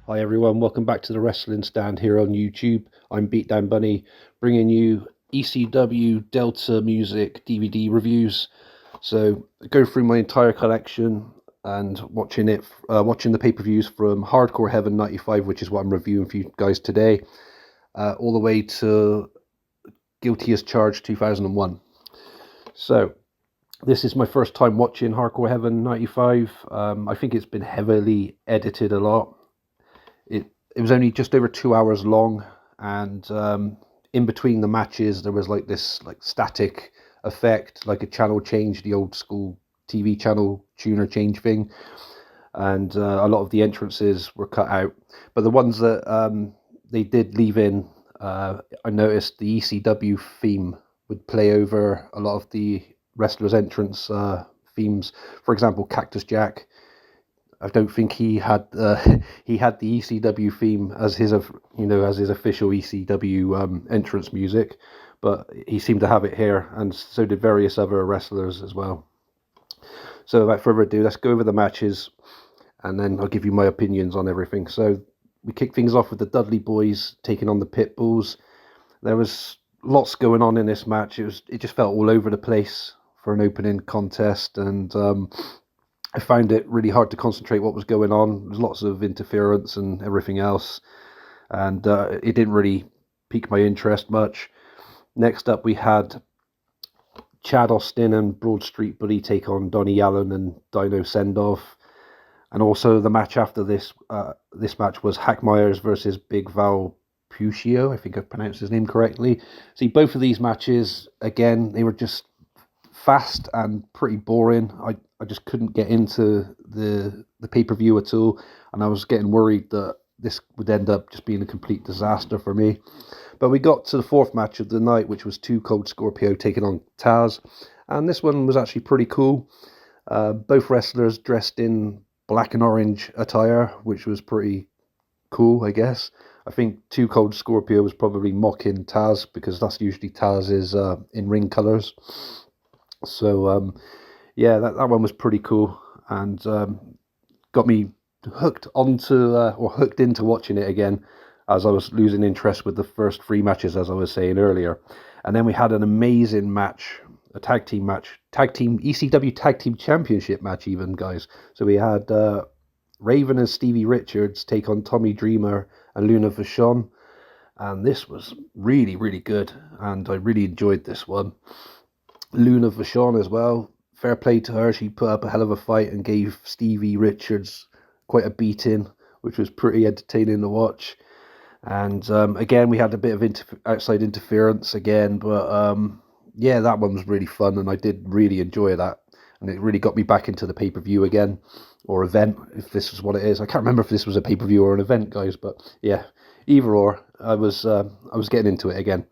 Hi everyone, welcome back to the Wrestling Stand here on YouTube. I'm Beatdown Bunny, bringing you ECW Delta Music DVD reviews. So I go through my entire collection and watching the pay-per-views from Hardcore Heaven '95, which is what I'm reviewing for you guys today, all the way to Guilty as Charged 2001. So this is my first time watching Hardcore Heaven '95. I think it's been heavily edited a lot. It was only just over 2 hours long, and in between the matches there was like this static effect, like a channel change, the old school TV channel tuner change thing, and a lot of the entrances were cut out. But the ones that they did leave in, I noticed the ECW theme would play over a lot of the wrestlers' entrance themes. For example, Cactus Jack. I don't think he had he had the ECW theme as his official ECW entrance music, but he seemed to have it here, and so did various other wrestlers as well. So without further ado, let's go over the matches, and then I'll give you my opinions on everything. So we kick things off with the Dudley Boys taking on the Pitbulls. There was lots going on in this match. It just felt all over the place for an opening contest, and I found it really hard to concentrate what was going on. There was lots of interference and everything else, and it didn't really pique my interest much. Next up, we had Chad Austin and Broad Street Bully take on Donnie Allen and Dino Sendoff. And also the match after this match was Hack Myers versus Big Val Puccio. I think I've pronounced his name correctly. See, both of these matches, again, they were just fast and pretty boring. I just couldn't get into the pay-per-view at all, and I was getting worried that this would end up just being a complete disaster for me. But we got to the fourth match of the night, which was Too Cold Scorpio taking on Taz, and this one was actually pretty cool. Both wrestlers dressed in black and orange attire, which was pretty cool, I guess. I think Too Cold Scorpio was probably mocking Taz, because that's usually Taz's in-ring colours. So yeah, that one was pretty cool, and got me hooked into watching it again, as I was losing interest with the first three matches, as I was saying earlier. And then we had an amazing match, a tag team ECW Tag Team Championship match even, guys. So we had Raven and Stevie Richards take on Tommy Dreamer and Luna Vachon, and this was really, really good, and I really enjoyed this one. Luna Vachon as well, fair play to her. She put up a hell of a fight and gave Stevie Richards quite a beating, which was pretty entertaining to watch. And again, we had a bit of outside interference again, but yeah, that one was really fun, and I did really enjoy that. And it really got me back into the pay-per-view again, or event, if this is what it is. I can't remember if this was a pay-per-view or an event, guys, but yeah, either or, I was getting into it again.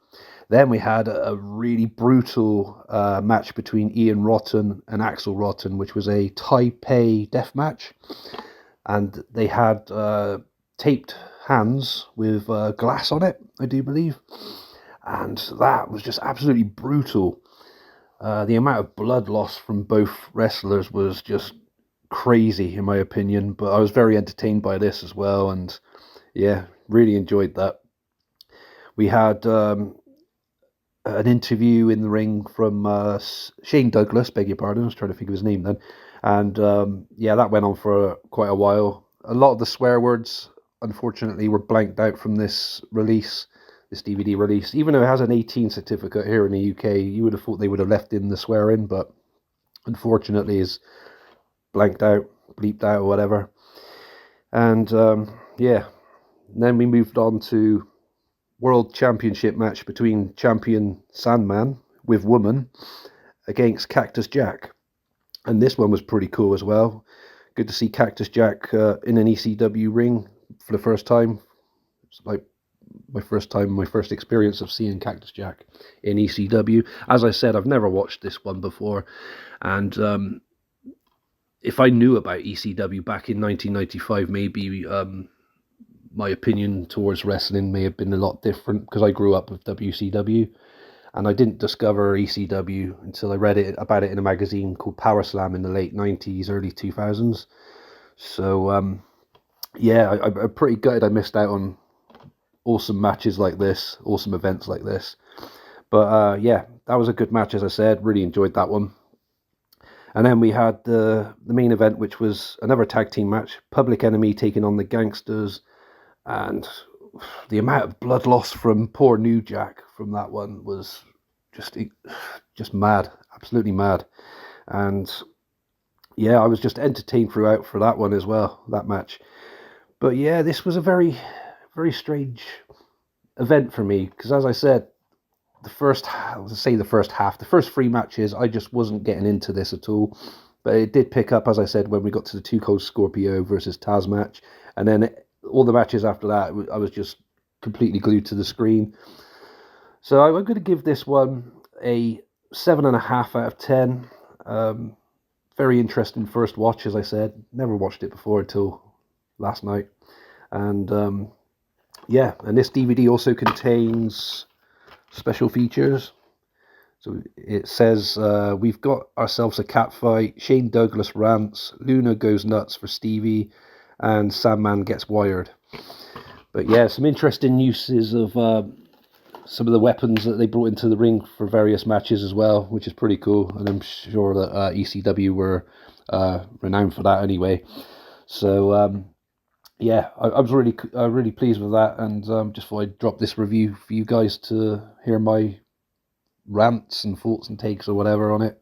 Then we had a really brutal match between Ian Rotten and Axel Rotten, which was a Taipei death match. And they had taped hands with glass on it, I do believe. And that was just absolutely brutal. The amount of blood loss from both wrestlers was just crazy, in my opinion. But I was very entertained by this as well. And yeah, really enjoyed that. We had an interview in the ring from Shane Douglas, beg your pardon, I was trying to think of his name then. And yeah, that went on for quite a while. A lot of the swear words, unfortunately, were blanked out from this release, this DVD release. Even though it has an 18 certificate here in the UK, you would have thought they would have left in the swearing, but unfortunately is blanked out, bleeped out, or whatever. And yeah, and then we moved on to World Championship match between champion Sandman with woman against Cactus Jack. And this one was pretty cool as well. Good to see Cactus Jack in an ECW ring for the first time. It's like my first experience of seeing Cactus Jack in ECW. As I said, I've never watched this one before. And if I knew about ECW back in 1995, maybe my opinion towards wrestling may have been a lot different, because I grew up with WCW, and I didn't discover ECW until I read about it in a magazine called Power Slam in the late 90s, early 2000s. So yeah, I'm pretty gutted I missed out on awesome matches like this, awesome events like this. But yeah, that was a good match, as I said. Really enjoyed that one. And then we had the main event, which was another tag team match. Public Enemy taking on the Gangsters, and the amount of blood loss from poor New Jack from that one was just just mad, absolutely mad. And yeah, I was just entertained throughout for that one as well, that match. But yeah, this was a very strange event for me because, as I said, the first three matches, I just wasn't getting into this at all. But it did pick up, as I said, when we got to the Two Cold Scorpio versus Taz match, and then all the matches after that, I was just completely glued to the screen. So I'm going to give this one a 7.5 out of 10. Very interesting first watch, as I said. Never watched it before until last night, and yeah, and this DVD also contains special features. So it says, we've got ourselves a cat fight, Shane Douglas rants, Luna goes nuts for Stevie, and Sandman gets wired. But yeah, some interesting uses of some of the weapons that they brought into the ring for various matches as well, which is pretty cool. And I'm sure that ECW were renowned for that anyway. So yeah, I was really pleased with that, and just thought I'd drop this review for you guys to hear my rants and thoughts and takes or whatever on it.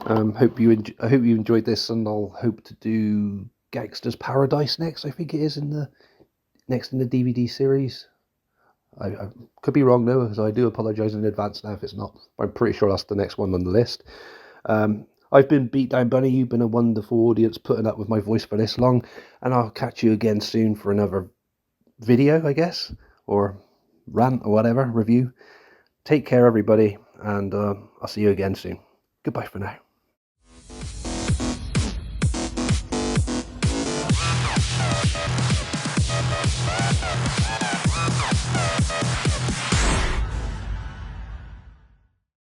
I hope you enjoyed this, and I'll hope to do Gangster's Paradise next. I think it is in the DVD series. I could be wrong though, so I do apologise in advance now if it's not. But I'm pretty sure that's the next one on the list. I've been Beatdown Bunny. You've been a wonderful audience putting up with my voice for this long, and I'll catch you again soon for another video, I guess, or rant or whatever, review. Take care, everybody, and I'll see you again soon. Goodbye for now.